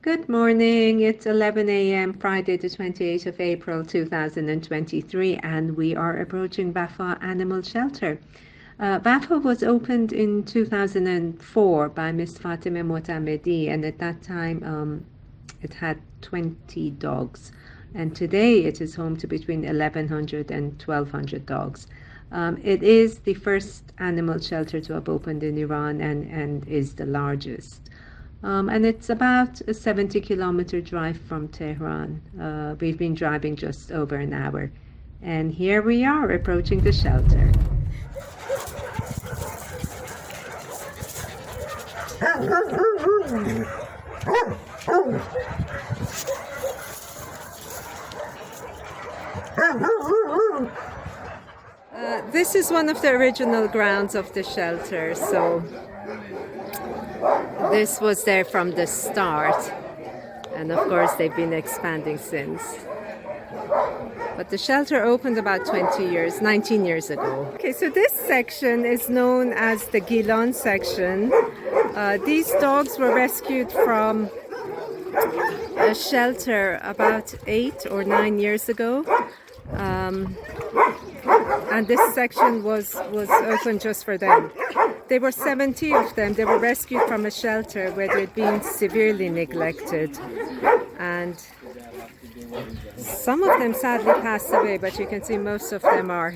Good morning. It's 11 a.m. Friday, the 28th of April 2023, and we are approaching Vafa Animal Shelter. Vafa was opened in 2004 by Miss Fatima Motamedi, and at that time it had 20 dogs. And today it is home to between 1,100 and 1,200 dogs. It is the first animal shelter to have opened in Iran and is the largest. And it's about a 70-kilometer drive from Tehran. We've been driving just over an hour. And here we are approaching the shelter. This is one of the original grounds of the shelter, so this was there from the start, and of course they've been expanding since. But the shelter opened about 19 years ago. Okay, so this section is known as the Gilan section. These dogs were rescued from a shelter about 8 or 9 years ago. And this section was open just for them. There were 70 of them. They were rescued from a shelter where they'd been severely neglected. And some of them sadly passed away, but you can see most of them are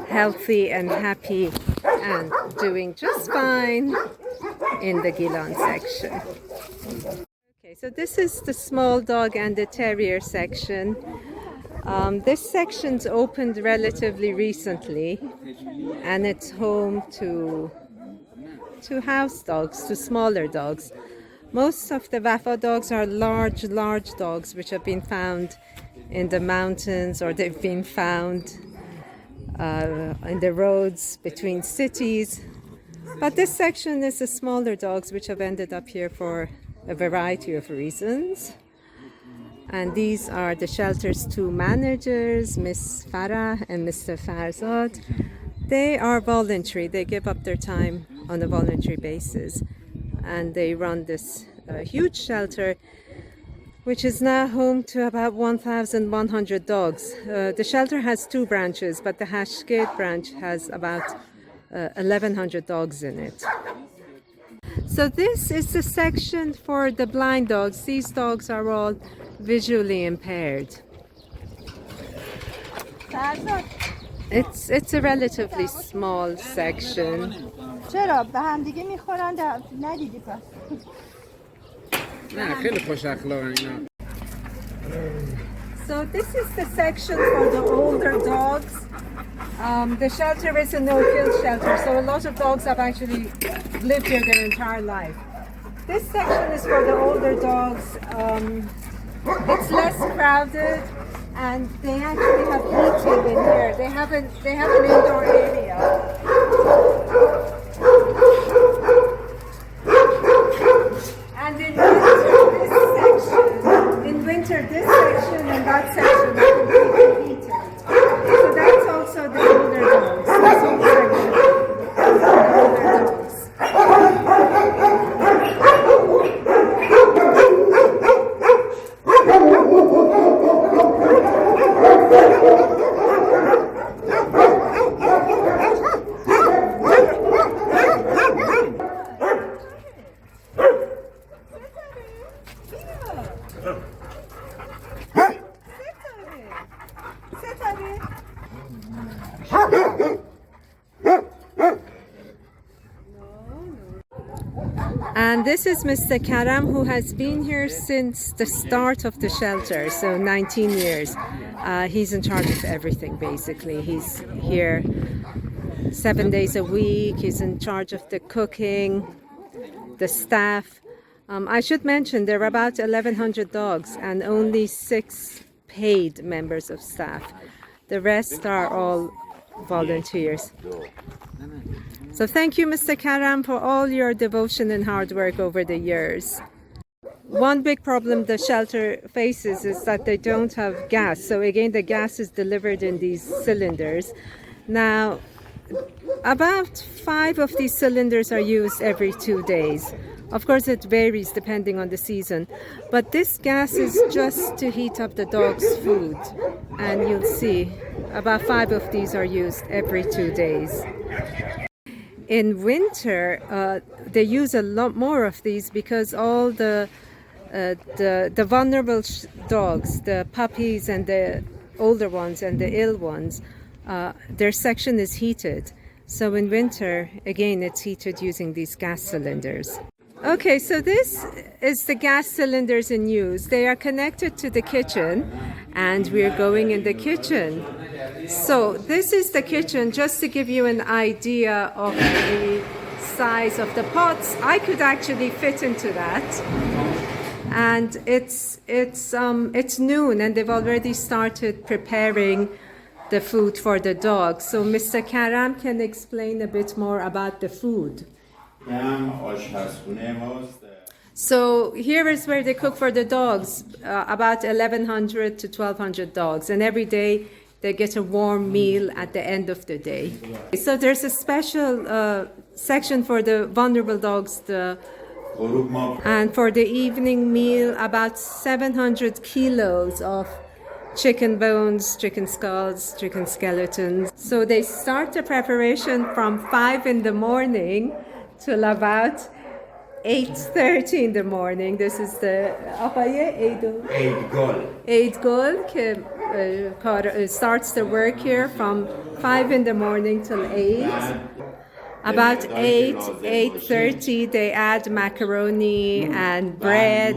healthy and happy and doing just fine in the Gilan section. Okay, so this is the small dog and the terrier section. This section's opened relatively recently, and it's home to house dogs, to smaller dogs. Most of the Vafa dogs are large dogs which have been found in the mountains, or they've been found in the roads between cities. But this section is the smaller dogs which have ended up here for a variety of reasons. And these are the shelter's two managers, Miss Farah and Mr. Farzad. They are voluntary. They give up their time on a voluntary basis. And they run this huge shelter, which is now home to about 1,100 dogs. The shelter has two branches, but the Hashgate branch has about 1,100 dogs in it. So this is the section for the blind dogs. These dogs are all visually impaired. It's a relatively small section. So this is the section for the older dogs. The shelter is a no-kill shelter, so a lot of dogs have actually lived here their entire life. This section is for the older dogs. It's less crowded, and they actually have heating in here. They have an indoor area. And in winter this section and that section are completely heated. So that's also the older dogs. This whole section is the older dogs. And this is Mr. Karam, who has been here since the start of the shelter, so 19 years. He's in charge of everything, basically. He's here 7 days a week. He's in charge of the cooking, the staff. I should mention there are about 1,100 dogs and only 6 paid members of staff. The rest are all volunteers. So thank you, Mr. Karam, for all your devotion and hard work over the years. One big problem the shelter faces is that they don't have gas. So again, the gas is delivered in these cylinders. Now, about 5 of these cylinders are used every 2 days. Of course, it varies depending on the season, but this gas is just to heat up the dog's food. And you'll see about 5 of these are used every 2 days. In winter, they use a lot more of these because all the vulnerable dogs, the puppies and the older ones and the ill ones, their section is heated. So in winter, again, it's heated using these gas cylinders. Okay, so this is the gas cylinders in use. They are connected to the kitchen, and we're going in the kitchen. So this is the kitchen, just to give you an idea of the size of the pots. I could actually fit into that. And it's noon, and they've already started preparing the food for the dogs. So Mr. Karam can explain a bit more about the food. So here is where they cook for the dogs, about 1,100 to 1,200 dogs, and every day they get a warm meal at the end of the day. So there's a special section for the vulnerable dogs, and for the evening meal, about 700 kilos of chicken bones, chicken skulls, chicken skeletons. So they start the preparation from 5 in the morning till about 8:30 in the morning. This is the Eid Gol starts the work here from 5 in the morning till 8. About 8:30 they add macaroni and bread,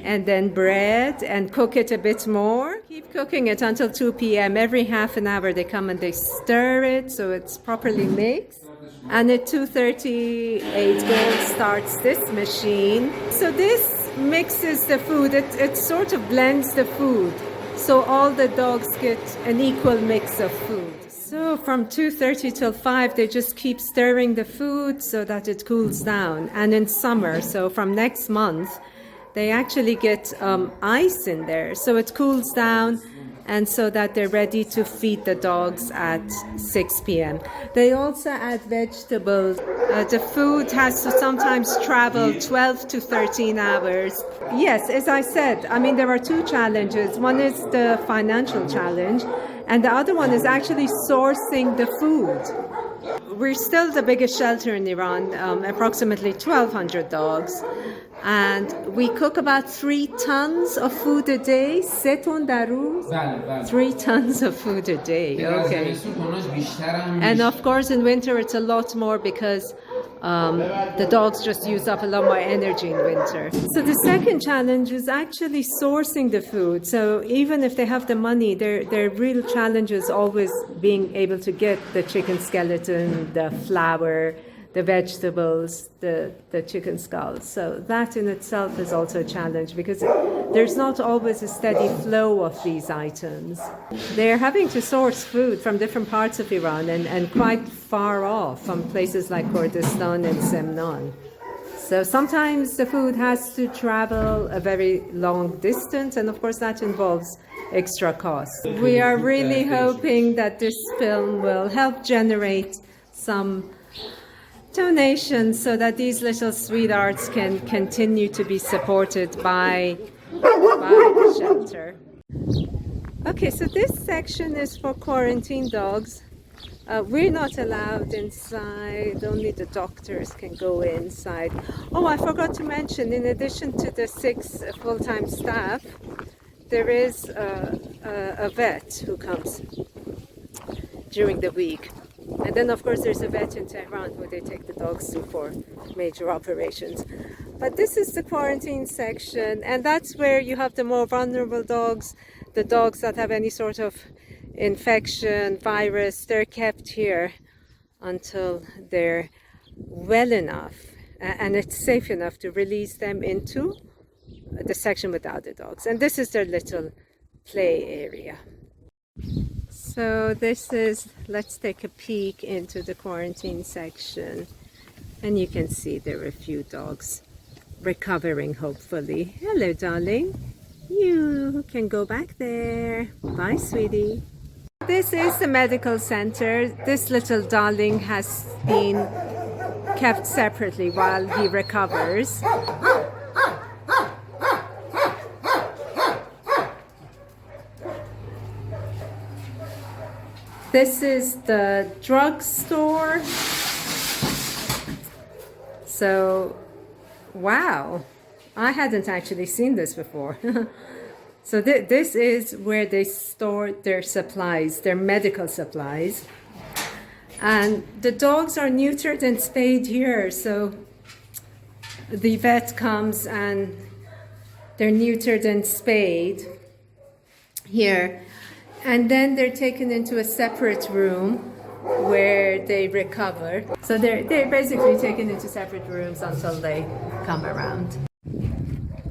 and then bread, and cook it a bit more. Keep cooking it until 2 p.m. Every half an hour they come and they stir it so it's properly mixed. And at 2:30, 8 Gold starts this machine. So this mixes the food. It sort of blends the food, so all the dogs get an equal mix of food. So from 2:30 till 5, they just keep stirring the food so that it cools down. And in summer, so from next month, they actually get ice in there, so it cools down, and so that they're ready to feed the dogs at 6 p.m. They also add vegetables. The food has to sometimes travel 12 to 13 hours. Yes, as I said, I mean, there are 2 challenges. One is the financial challenge, and the other one is actually sourcing the food. We're still the biggest shelter in Iran, approximately 1,200 dogs. And we cook about 3 tons of food a day. 3 tons of food a day. Okay. And of course, in winter, it's a lot more because the dogs just use up a lot more energy in winter. So the second challenge is actually sourcing the food. So even if they have the money, their real challenge is always being able to get the chicken skeleton, the flour, the vegetables, the chicken skulls. So that in itself is also a challenge because there's not always a steady flow of these items. They're having to source food from different parts of Iran and quite far off, from places like Kurdistan and Semnan. So sometimes the food has to travel a very long distance, and of course that involves extra costs. We are really hoping that this film will help generate some donations so that these little sweethearts can continue to be supported by the shelter. Okay, so this section is for quarantine dogs. We're not allowed inside, only the doctors can go inside. Oh, I forgot to mention, in addition to the 6 full-time staff, there is a vet who comes during the week. And then, of course, there's a vet in Tehran who they take the dogs to for major operations. But this is the quarantine section, and that's where you have the more vulnerable dogs, the dogs that have any sort of infection, virus. They're kept here until they're well enough and it's safe enough to release them into the section without the dogs. And this is their little play area. So this is, let's take a peek into the quarantine section, and you can see there are a few dogs recovering, hopefully. Hello, darling. You can go back there. Bye, sweetie. This is the medical center. This little darling has been kept separately while he recovers. This is the drugstore. So, wow, I hadn't actually seen this before. So this is where they store their supplies, their medical supplies. And the dogs are neutered and spayed here. So the vet comes and they're neutered and spayed here. And then they're taken into a separate room where they recover. So they're basically taken into separate rooms until they come around.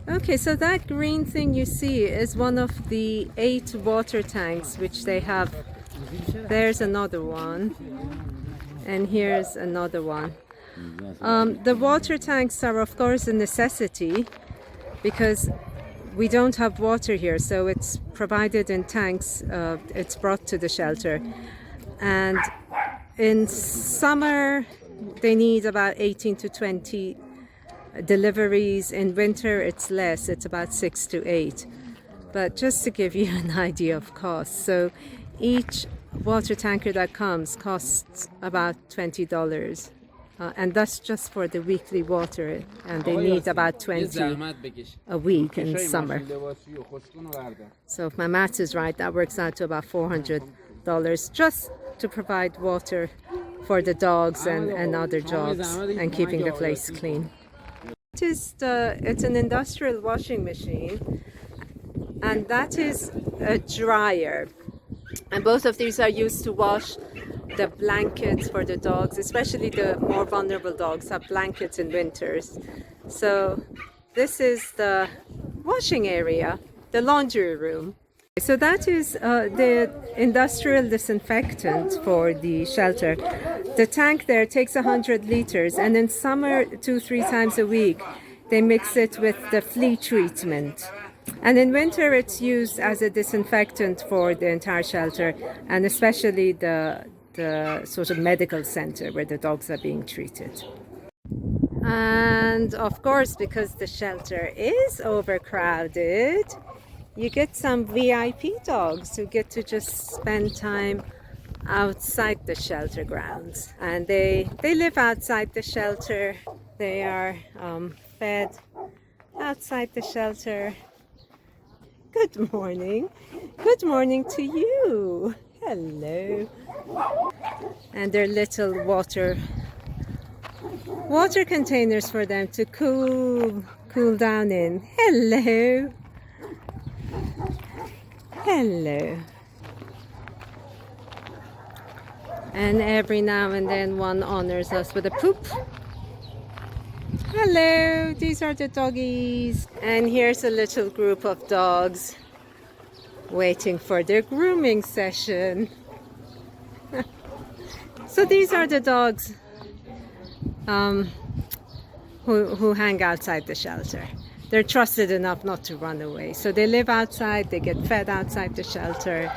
Okay, so that green thing you see is one of the 8 water tanks which they have. There's another one, and here's another one. The water tanks are of course a necessity because we don't have water here, so it's provided in tanks. It's brought to the shelter, and in summer they need about 18 to 20 deliveries. In winter it's less, it's about 6 to 8. But just to give you an idea of cost, so each water tanker that comes costs about $20, and that's just for the weekly water, and they need about 20 a week in summer. So if my math is right, that works out to about $400 just to provide water for the dogs and other jobs and keeping the place clean. It's an industrial washing machine, and that is a dryer. And both of these are used to wash the blankets for the dogs, especially the more vulnerable dogs have blankets in winters. So this is the washing area, the laundry room. So that is the industrial disinfectant for the shelter. The tank there takes 100 liters, and in summer 2-3 times a week they mix it with the flea treatment. And in winter it's used as a disinfectant for the entire shelter, and especially the sort of medical center where the dogs are being treated. And of course, because the shelter is overcrowded, you get some VIP dogs who get to just spend time outside the shelter grounds. And they live outside the shelter. They are fed outside the shelter. Good morning. Good morning to you. Hello. And they're little water containers for them to cool down in. Hello. Hello. And every now and then one honors us with a poop. Hello, these are the doggies. And here's a little group of dogs waiting for their grooming session. So these are the dogs who hang outside the shelter. They're trusted enough not to run away. So they live outside, they get fed outside the shelter.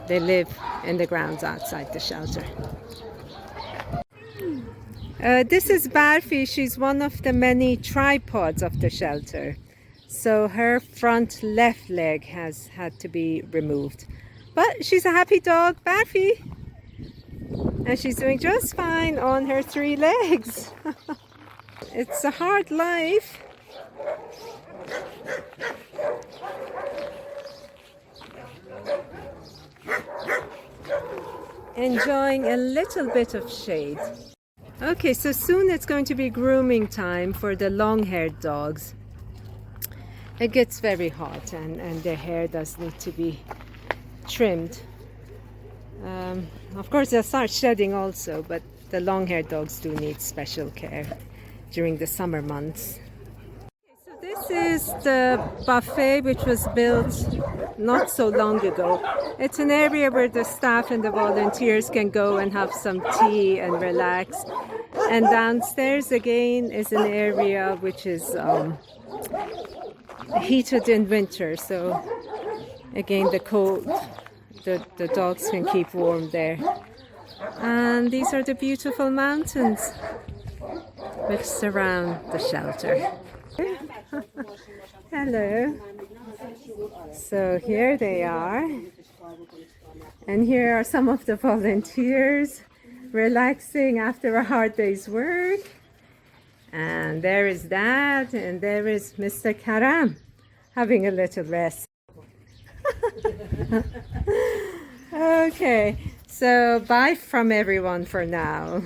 They live in the grounds outside the shelter. This is Barfi. She's one of the many tripods of the shelter. So her front left leg has had to be removed. But she's a happy dog, Barfi. And she's doing just fine on her 3 legs. It's a hard life. Enjoying a little bit of shade. Okay, so soon it's going to be grooming time for the long-haired dogs. It gets very hot and their hair does need to be trimmed. Of course they'll start shedding also, but the long-haired dogs do need special care during the summer months. So this is the buffet which was built not so long ago. It's an area where the staff and the volunteers can go and have some tea and relax. And downstairs again is an area which is heated in winter, so again the dogs can keep warm there. And these are the beautiful mountains. which surround the shelter. Hello. So here they are. And here are some of the volunteers relaxing after a hard day's work. And there is Dad, and there is Mr. Karam having a little rest. Okay, so bye from everyone for now.